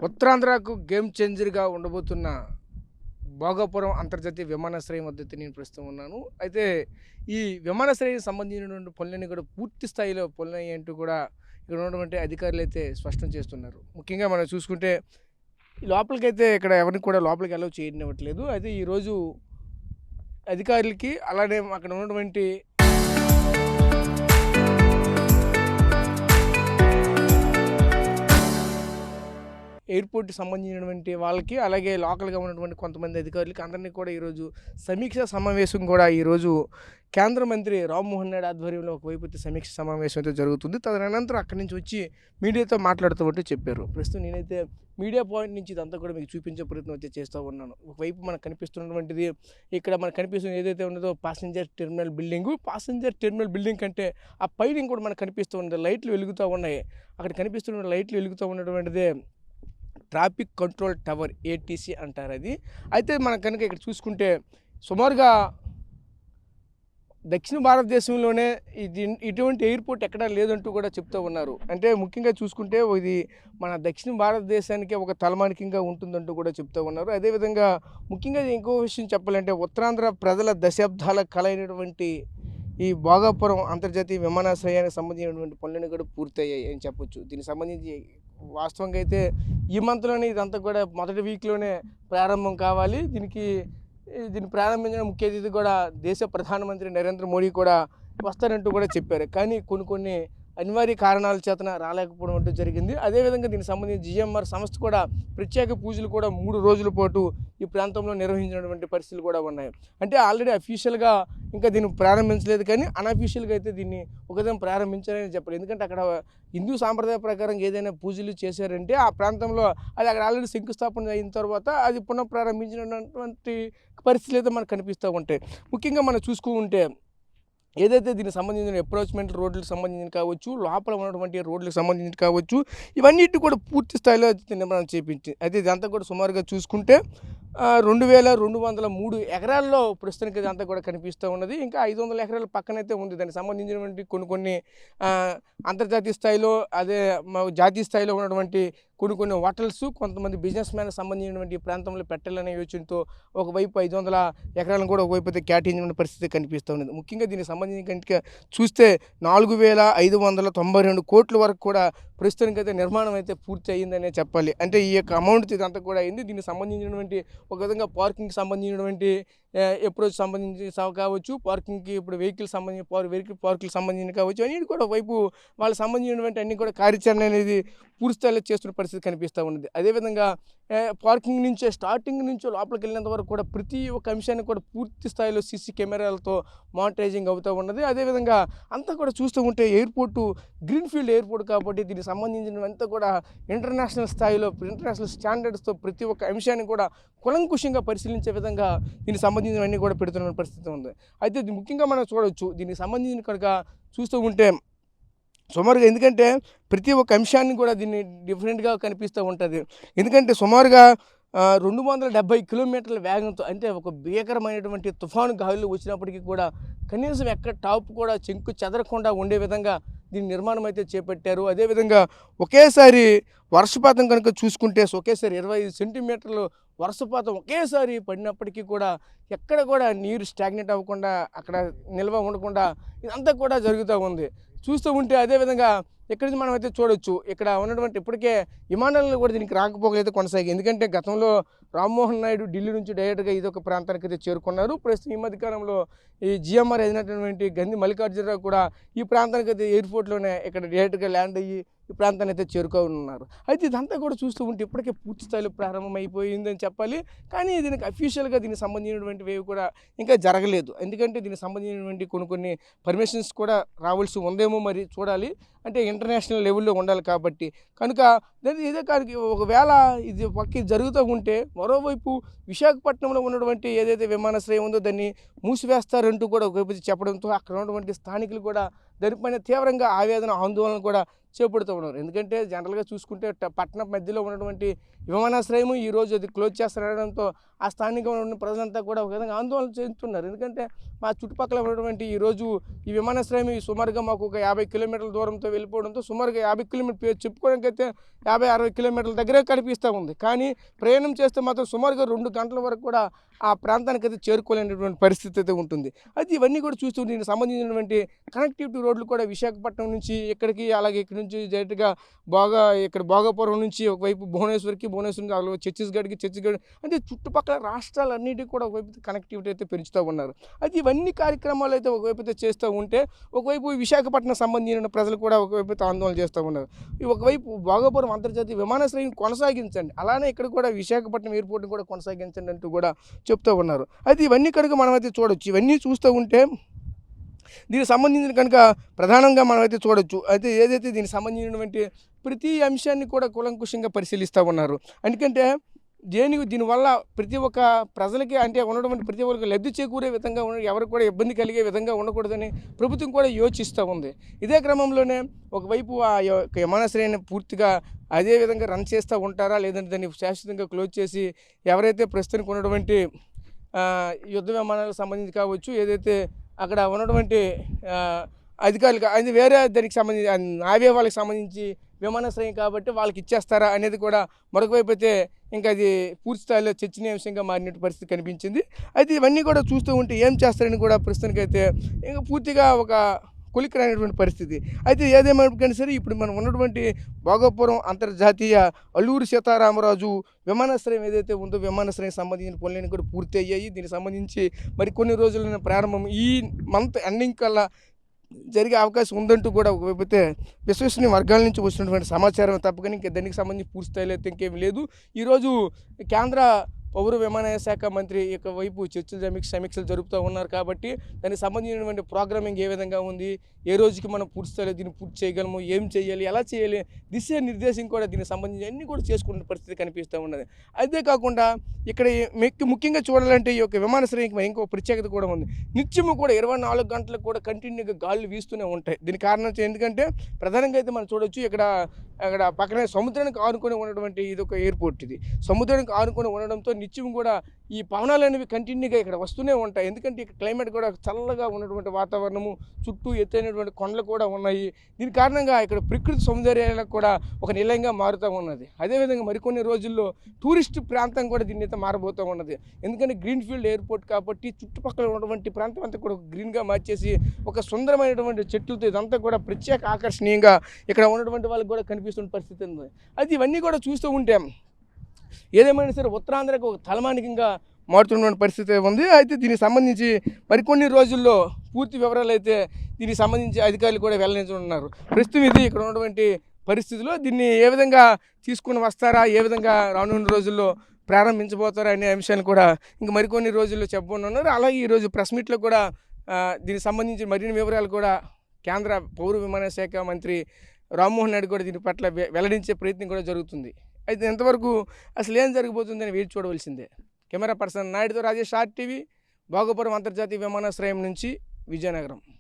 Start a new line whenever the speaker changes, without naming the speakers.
ఉత్తరాంధ్రకు గేమ్ చేంజర్‌గా ఉండబోతున్న భోగాపురం అంతర్జాతీయ విమానాశ్రయం వద్దైతే నేను ప్రస్తుతం ఉన్నాను. అయితే ఈ విమానాశ్రయానికి సంబంధించినటువంటి పనులన్నీ కూడా పూర్తి స్థాయిలో పనులయ్యేంటూ కూడా ఇక్కడ ఉన్నటువంటి అధికారులైతే స్పష్టం చేస్తున్నారు. ముఖ్యంగా మనం చూసుకుంటే లోపలికైతే ఇక్కడ ఎవరిని కూడా లోపలికి అలౌ చేయనివ్వట్లేదు. అయితే ఈరోజు అధికారులకి అలానే అక్కడ ఉన్నటువంటి ఎయిర్‌పోర్ట్‌కి సంబంధించినటువంటి వాళ్ళకి, అలాగే లోకల్‌గా ఉన్నటువంటి కొంతమంది అధికారులకి అందరినీ కూడా ఈరోజు సమీక్షా సమావేశం కూడా ఈరోజు కేంద్ర మంత్రి రామ్మోహన్ నాయుడు ఆధ్వర్యంలో ఒకవైపు అయితే సమీక్ష సమావేశం అయితే జరుగుతుంది. తదనంతరం అక్కడి నుంచి వచ్చి మీడియాతో మాట్లాడుతూ చెప్పారు. ప్రస్తుతం నేనైతే మీడియా పాయింట్ నుంచి ఇదంతా కూడా మీకు చూపించే ప్రయత్నం అయితే చేస్తూ ఉన్నాను. ఒకవైపు మనకు కనిపిస్తున్నటువంటిది ఇక్కడ మనకు కనిపిస్తుంది ఏదైతే ఉన్నదో passenger terminal building. Passenger terminal building కంటే ఆ పైన కూడా మనకు కనిపిస్తూ ఉంది. లైట్లు వెలుగుతూ ఉన్నాయి. అక్కడ కనిపిస్తున్న లైట్లు వెలుగుతూ ఉన్నటువంటిదే ట్రాఫిక్ కంట్రోల్ టవర్, ఏటీసీ అంటారు అది. అయితే మనం కనుక ఇక్కడ చూసుకుంటే సుమారుగా దక్షిణ భారతదేశంలోనే ఇటువంటి ఎయిర్పోర్ట్ ఎక్కడా లేదంటూ కూడా చెప్తూ ఉన్నారు. అంటే ముఖ్యంగా చూసుకుంటే ఇది మన దక్షిణ భారతదేశానికే ఒక తలమానికంగా ఉంటుందంటూ కూడా చెప్తూ ఉన్నారు. అదేవిధంగా ముఖ్యంగా ఇంకో విషయం చెప్పాలంటే ఉత్తరాంధ్ర ప్రజల దశాబ్దాల కల అయినటువంటి ఈ భోగాపురం అంతర్జాతీయ విమానాశ్రయానికి సంబంధించినటువంటి పనులన్నీ కూడా పూర్తయ్యాయి అని చెప్పొచ్చు. దీనికి సంబంధించి వాస్తవంగా అయితే ఈ మంత్లోనే ఇదంతా కూడా మొదటి వీక్లోనే ప్రారంభం కావాలి. దీన్ని ప్రారంభించిన ముఖ్య అతిథి కూడా దేశ ప్రధానమంత్రి నరేంద్ర మోడీ కూడా వస్తారంటూ కూడా చెప్పారు. కానీ కొన్ని అనివార్య కారణాల చేతన రాలేకపోవడం అంటూ జరిగింది. అదేవిధంగా దీనికి సంబంధించి జిఎంఆర్ సంస్థ కూడా ప్రత్యేక పూజలు కూడా 3 రోజుల పాటు ఈ ప్రాంతంలో నిర్వహించినటువంటి పరిస్థితులు కూడా ఉన్నాయి. అంటే ఆల్రెడీ అఫీషియల్గా ఇంకా దీన్ని ప్రారంభించలేదు, కానీ అన్అఫీషియల్గా అయితే దీన్ని ఒకదాన్ని ప్రారంభించారని చెప్పాలి. ఎందుకంటే అక్కడ హిందూ సాంప్రదాయ ప్రకారం ఏదైనా పూజలు చేశారంటే ఆ ప్రాంతంలో అది అక్కడ ఆల్రెడీ శంకుస్థాపన అయిన తర్వాత అది పునఃప్రారంభించినటువంటి పరిస్థితులు అయితే మనకు కనిపిస్తూ ఉంటాయి. ముఖ్యంగా మనం చూసుకుంటే ఏదైతే దీనికి సంబంధించిన అప్రోచ్మెంట్ రోడ్లకు సంబంధించి కావచ్చు, లోపల ఉన్నటువంటి రోడ్లకు సంబంధించి కావచ్చు, ఇవన్నిటి కూడా పూర్తి స్థాయిలో నిర్మాణం చేపించింది. అయితే ఇదంతా కూడా సుమారుగా చూసుకుంటే 2203 ఎకరాల్లో ప్రస్తుతానికి ఇదంతా కూడా కనిపిస్తూ ఉన్నది. ఇంకా 500 ఎకరాల పక్కనైతే ఉంది. దానికి సంబంధించినటువంటి కొన్ని అంతర్జాతీయ స్థాయిలో అదే జాతీయ స్థాయిలో ఉన్నటువంటి కొన్ని హోటల్స్, కొంతమంది బిజినెస్ మ్యాన్ సంబంధించినటువంటి ప్రాంతంలో పెట్టాలనే యోచనతో ఒకవైపు 500 ఎకరాలను కూడా ఒకవైపు అయితే కేటాయించిన పరిస్థితి కనిపిస్తూ ఉన్నది. ముఖ్యంగా దీనికి సంబంధించి కనుక చూస్తే 4592 కోట్ల వరకు కూడా ప్రస్తుతానికి అయితే నిర్మాణం అయితే పూర్తి అయ్యిందనే చెప్పాలి. అంటే ఈ యొక్క అమౌంట్ ఇదంతా కూడా అయింది. దీనికి సంబంధించినటువంటి ఒక విధంగా పార్కింగ్కి సంబంధించినటువంటి అప్రోచ్ సంబంధించి కావచ్చు, పార్కింగ్కి ఇప్పుడు వెహికల్ పార్కులకు సంబంధించి కావచ్చు, అన్నిటి కూడా వైపు వాళ్ళకి సంబంధించినటువంటి అన్ని కూడా కార్యాచరణ అనేది పూర్తి స్థాయిలో చేస్తున్న పరిస్థితి కనిపిస్తూ ఉన్నది. అదేవిధంగా పార్కింగ్ నుంచే స్టార్టింగ్ నుంచో లోపలికి వెళ్ళినంత వరకు కూడా ప్రతి ఒక్క అంశాన్ని కూడా పూర్తి స్థాయిలో సీసీ కెమెరాలతో మానిటరైజింగ్ అవుతూ ఉన్నది. అదేవిధంగా అంతా కూడా చూస్తూ ఉంటే ఎయిర్పోర్టు గ్రీన్ఫీల్డ్ ఎయిర్పోర్ట్ కాబట్టి దీనికి సంబంధించినవంతా కూడా ఇంటర్నేషనల్ స్థాయిలో ఇంటర్నేషనల్ స్టాండర్డ్స్తో ప్రతి ఒక్క అంశాన్ని కూడా కులంకుషంగా పరిశీలించే విధంగా దీనికి సంబంధించినవన్నీ కూడా పెడుతున్న పరిస్థితి ఉంది. అయితే ముఖ్యంగా మనం చూడవచ్చు దీనికి సంబంధించిన కనుక చూస్తూ ఉంటే సుమారుగా, ఎందుకంటే ప్రతి ఒక్క అంశాన్ని కూడా దీన్ని డిఫరెంట్గా కనిపిస్తూ ఉంటుంది. ఎందుకంటే సుమారుగా 270 కిలోమీటర్ల వేగంతో, అంటే ఒక భీకరమైనటువంటి తుఫాను గాలులు వచ్చినప్పటికీ కూడా కనీసం ఎక్కడ టాప్ కూడా చెంకు చెదరకుండా ఉండే విధంగా దీని నిర్మాణం అయితే చేపట్టారు. అదేవిధంగా ఒకేసారి వర్షపాతం కనుక చూసుకుంటే ఒకేసారి 25 సెంటీమీటర్లు వర్షపాతం ఒకేసారి పడినప్పటికీ కూడా ఎక్కడ కూడా నీరు స్టాగ్నేట్ అవ్వకుండా, అక్కడ నిల్వ ఉండకుండా ఇదంతా కూడా జరుగుతూ ఉంది చూస్తూ ఉంటే. అదేవిధంగా ఇక్కడి నుంచి మనం అయితే చూడవచ్చు, ఇక్కడ ఉన్నటువంటి ఇప్పటికే విమానాలను కూడా దీనికి రాకపోకలైతే కొనసాగి. ఎందుకంటే గతంలో రామ్మోహన్ నాయుడు ఢిల్లీ నుంచి డైరెక్ట్గా ఇదొక ప్రాంతానికి అయితే చేరుకున్నారు. ప్రస్తుతం ఈ మధ్యకాలంలో ఈ జిఎంఆర్ అయినటువంటి గంది మల్లికార్జునరావు కూడా ఈ ప్రాంతానికి అయితే ఎయిర్పోర్ట్లోనే ఇక్కడ డైరెక్ట్గా ల్యాండ్ అయ్యి ఈ ప్రాంతాన్ని అయితే చేరుకోనున్నారు. అయితే ఇదంతా కూడా చూస్తూ ఉంటే ఇప్పటికే పూర్తి స్థాయిలో ప్రారంభమైపోయిందని చెప్పాలి. కానీ దీనికి అఫీషియల్గా దీనికి సంబంధించినటువంటివి కూడా ఇంకా జరగలేదు. ఎందుకంటే దీనికి సంబంధించినటువంటి కొన్ని పర్మిషన్స్ కూడా రావాల్సి ఉందేమో, మరి చూడాలి. అంటే ఇంటర్నేషనల్ లెవెల్లో ఉండాలి కాబట్టి కనుక ఇదే కానీ ఒకవేళ ఇది పక్కకి జరుగుతూ ఉంటే మరోవైపు విశాఖపట్నంలో ఉన్నటువంటి ఏదైతే విమానాశ్రయం ఉందో దాన్ని మూసివేస్తారంటూ కూడా ఒకవైపు చెప్పడంతో అక్కడ ఉన్నటువంటి స్థానికులు కూడా దానిపైన తీవ్రంగా ఆవేదన, ఆందోళన కూడా చేపడుతూ ఉన్నారు. ఎందుకంటే జనరల్గా చూసుకుంటే పట్టణం మధ్యలో ఉన్నటువంటి విమానాశ్రయము ఈరోజు అది క్లోజ్ చేస్తారనడంతో ఆ స్థానికంగా ఉన్న ప్రజలంతా కూడా ఒక విధంగా ఆందోళన చెందుతున్నారు. ఎందుకంటే మా చుట్టుపక్కల ఉన్నటువంటి ఈరోజు ఈ విమానాశ్రయం సుమారుగా మాకు ఒక 50 కిలోమీటర్ల దూరంతో వెళ్ళిపోవడంతో సుమారుగా 50 కిలోమీటర్ పేరు చెప్పుకోవడానికైతే 50-60 కిలోమీటర్ల దగ్గరే కనిపిస్తూ ఉంది. కానీ ప్రయాణం చేస్తే మాత్రం సుమారుగా 2 గంటల వరకు కూడా ఆ ప్రాంతానికి అయితే చేరుకోలేనటువంటి పరిస్థితి అయితే ఉంటుంది. అయితే ఇవన్నీ కూడా చూస్తూ దీనికి సంబంధించినటువంటి కనెక్టివిటీ రోడ్లు కూడా విశాఖపట్నం నుంచి ఇక్కడికి, అలాగే ఇక్కడ నుంచి డైరెక్ట్గా ఇక్కడ భోగాపురం నుంచి ఒకవైపు భువనేశ్వర్ నుంచి అలాగే ఛత్తీస్గఢ్ అంటే చుట్టుపక్కల రాష్ట్రాలన్నిటికీ కూడా ఒకవైపు కనెక్టివిటీ అయితే పెంచుతూ ఉన్నారు. అయితే ఇవన్నీ కార్యక్రమాలు అయితే ఒకవైపు అయితే చేస్తూ ఉంటే ఒకవైపు విశాఖపట్నం సంబంధించిన ప్రజలు కూడా ఒకవైపు అయితే ఆందోళన చేస్తూ ఉన్నారు. ఒకవైపు భోగాపురం అంతర్జాతీయ విమానాశ్రయం కొనసాగించండి, అలానే ఇక్కడ కూడా విశాఖపట్నం ఎయిర్పోర్ట్ని కూడా కొనసాగించండి అంటూ కూడా చెప్తూ ఉన్నారు. అయితే ఇవన్నీ కనుక మనమైతే చూడొచ్చు. ఇవన్నీ చూస్తూ ఉంటే దీనికి సంబంధించిన కనుక ప్రధానంగా మనమైతే చూడొచ్చు. అయితే ఏదైతే దీనికి సంబంధించినటువంటి ప్రతి అంశాన్ని కూడా కూలంకుషంగా పరిశీలిస్తూ ఉన్నారు. ఎందుకంటే దీనివల్ల ప్రతి ఒక్క ప్రజలకి అంటే ఉన్నటువంటి ప్రతి ఒక్కరికి లబ్ధి చేకూరే విధంగా ఎవరికి కూడా ఇబ్బంది కలిగే విధంగా ఉండకూడదని ప్రభుత్వం కూడా యోచిస్తూ ఉంది. ఇదే క్రమంలోనే ఒకవైపు ఆ యొక్క విమానాశ్రయాన్ని పూర్తిగా అదే విధంగా రన్ చేస్తూ ఉంటారా, లేదంటే దాన్ని శాశ్వతంగా క్లోజ్ చేసి ఎవరైతే ప్రస్తుతానికి ఉన్నటువంటి యుద్ధ విమానాలకు సంబంధించి కావచ్చు, ఏదైతే అక్కడ ఉన్నటువంటి అధికారులు అది వేరే దానికి సంబంధించి నావే వాళ్ళకి సంబంధించి విమానాశ్రయం కాబట్టి వాళ్ళకి ఇచ్చేస్తారా అనేది కూడా మరొక వైపు అయితే ఇంకా అది పూర్తి స్థాయిలో చర్చనీయాంశంగా మారినట్టు పరిస్థితి కనిపించింది. అయితే ఇవన్నీ కూడా చూస్తూ ఉంటే ఏం చేస్తారని కూడా ప్రస్తుతానికైతే ఇంకా పూర్తిగా ఒక కొలిక్కిరైనటువంటి పరిస్థితి. అయితే ఏదేమైనా సరే ఇప్పుడు మనం ఉన్నటువంటి భోగాపురం అంతర్జాతీయ అల్లూరి సీతారామరాజు విమానాశ్రయం ఏదైతే ఉందో విమానాశ్రయం సంబంధించిన పనులన్నీ కూడా పూర్తి అయ్యాయి. దీనికి సంబంధించి మరి కొన్ని రోజులైన ప్రారంభం ఈ మంత్ ఎండింగ్ కల్లా జరిగే అవకాశం ఉందంటూ కూడా ఒకవైపు అయితే విశ్వసనీయ వర్గాల నుంచి వచ్చినటువంటి సమాచారం తప్పకని ఇంకా దానికి సంబంధించి పూర్తి స్థాయిలో అయితే ఇంకేమీ లేదు. ఈరోజు కేంద్ర పౌర విమానయాన శాఖ మంత్రి యొక్క వైపు చర్చలు సమీక్షలు జరుపుతూ ఉన్నారు. కాబట్టి దానికి సంబంధించినటువంటి ప్రోగ్రామింగ్ ఏ విధంగా ఉంది, ఏ రోజుకి మనం పూర్తి స్థాయిలో దీన్ని పూర్తి చేయగలము, ఏం చేయాలి, ఎలా చేయాలి, దిశానిర్దేశం కూడా దీనికి సంబంధించి అన్నీ కూడా చేసుకునే పరిస్థితి కనిపిస్తూ ఉన్నది. అదే కాకుండా ఇక్కడ ముఖ్యంగా చూడాలంటే ఈ యొక్క విమానాశ్రయానికి ఇంకో ప్రత్యేకత కూడా ఉంది. నిత్యము కూడా 24 గంటలకు కూడా కంటిన్యూగా గాలులు వీస్తూనే ఉంటాయి. దీని కారణం ఎందుకంటే ప్రధానంగా అయితే మనం చూడవచ్చు అక్కడ పక్కనే సముద్రానికి ఆనుకొని ఉన్నటువంటి ఇది ఒక ఎయిర్పోర్ట్. ఇది సముద్రానికి ఆనుకొని ఉండడంతో నిత్యం కూడా ఈ పవనాలు అనేవి కంటిన్యూగా ఇక్కడ వస్తూనే ఉంటాయి. ఎందుకంటే ఇక్కడ క్లైమేట్ కూడా చల్లగా ఉన్నటువంటి వాతావరణము, చుట్టూ ఎత్తైనటువంటి కొండలు కూడా ఉన్నాయి. దీని కారణంగా ఇక్కడ ప్రకృతి సౌందర్యాలకు కూడా ఒక నిలయంగా మారుతూ ఉన్నది. అదేవిధంగా మరికొన్ని రోజుల్లో టూరిస్ట్ ప్రాంతం కూడా దీన్ని అయితే మారబోతూ ఉన్నది. ఎందుకంటే గ్రీన్ఫీల్డ్ ఎయిర్పోర్ట్ కాబట్టి చుట్టుపక్కల ఉన్నటువంటి ప్రాంతం అంతా కూడా గ్రీన్గా మార్చేసి ఒక సుందరమైనటువంటి చెట్లతో ఇదంతా కూడా ప్రత్యేక ఆకర్షణీయంగా ఇక్కడ ఉన్నటువంటి వాళ్ళకి కూడా కనిపిస్తున్న పరిస్థితి ఉంది. అది ఇవన్నీ కూడా చూస్తూ ఉంటే ఏదేమైనా సరే ఉత్తరాంధ్రకు ఒక తలమానికంగా మారుతున్న పరిస్థితి ఉంది. అయితే దీనికి సంబంధించి మరికొన్ని రోజుల్లో పూర్తి వివరాలు అయితే దీనికి సంబంధించి అధికారులు కూడా వెల్లడించనున్నారు. ప్రస్తుతం ఇది ఇక్కడ ఉన్నటువంటి పరిస్థితుల్లో దీన్ని ఏ విధంగా తీసుకుని వస్తారా, ఏ విధంగా రానున్న రోజుల్లో ప్రారంభించబోతారా అనే అంశాన్ని కూడా ఇంకా మరికొన్ని రోజుల్లో చెప్పబోతున్నారు. అలాగే ఈరోజు ప్రెస్ మీట్లో కూడా దీనికి సంబంధించి మరిన్ని వివరాలు కూడా కేంద్ర పౌర విమానయాన శాఖ మంత్రి రామ్మోహన్ నాయుడు కూడా దీని పట్ల వెల్లడించే ప్రయత్నం కూడా జరుగుతుంది. అయితే ఎంతవరకు అసలు ఏం జరగబోతుందని వేచి చూడవలసిందే. కెమెరా పర్సన్ నాయుడుతో రాజేష్, RTV, భోగాపురం అంతర్జాతీయ విమానాశ్రయం నుంచి విజయనగరం.